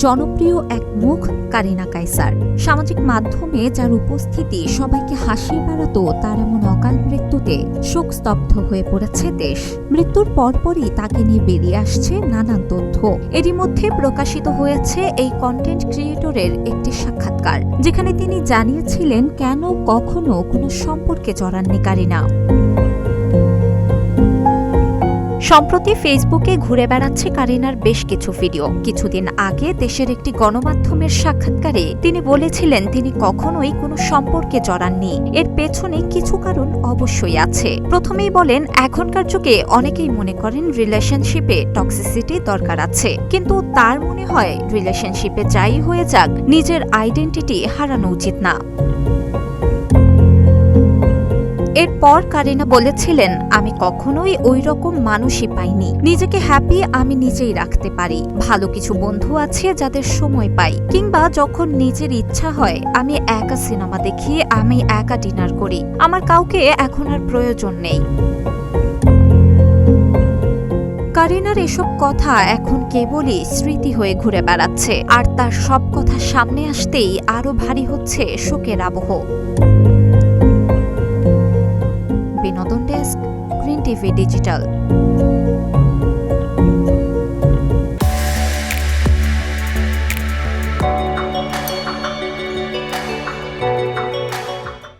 জনপ্রিয় এক মুখ কারিনা কায়সার। সামাজিক মাধ্যমে যার উপস্থিতি সবাইকে হাসিয়ে বেড়াতো, তার এমন অকাল মৃত্যুতে শোকস্তব্ধ হয়ে পড়েছে দেশ। মৃত্যুর পরপরই তাকে নিয়ে বেরিয়ে আসছে নানান তথ্য। এরই মধ্যে প্রকাশিত হয়েছে এই কন্টেন্ট ক্রিয়েটরের একটি সাক্ষাৎকার, যেখানে তিনি জানিয়েছিলেন কেন কখনো কোনো সম্পর্কে জড়াননি কারিনা। সম্প্রতি ফেসবুকে ঘুরে বেড়াচ্ছে কারিনার বেশ কিছু ভিডিও। কিছুদিন আগে দেশের একটি গণমাধ্যমের সাক্ষাৎকারে তিনি বলেছিলেন তিনি কখনোই কোনো সম্পর্কে জড়াননি। এর পেছনে কিছু কারণ অবশ্যই আছে। প্রথমেই বলেন, এখনকার যুগে অনেকেই মনে করেন রিলেশনশিপে টক্সিসিটি দরকার আছে, কিন্তু তার মনে হয় রিলেশনশিপে যাই হয়ে যাক, নিজের আইডেন্টিটি হারানো উচিত না। এরপর কারিনা বলেছিলেন, আমি কখনোই ওই রকম মানুষই পাইনি। নিজেকে হ্যাপি আমি নিজেই রাখতে পারি। ভালো কিছু বন্ধু আছে যাদের সময় পাই, কিংবা যখন নিজের ইচ্ছা হয় আমি একা সিনেমা দেখি, আমি একা ডিনার করি। আমার কাউকে এখন আর প্রয়োজন নেই। কারিনার এসব কথা এখন কেবলই স্মৃতি হয়ে ঘুরে বেড়াচ্ছে, আর তার সব কথা সামনে আসতেই আরো ভারী হচ্ছে শোকের আবহ। বিনোদন ডেস্ক, গ্রিন টিভি ডিজিটাল।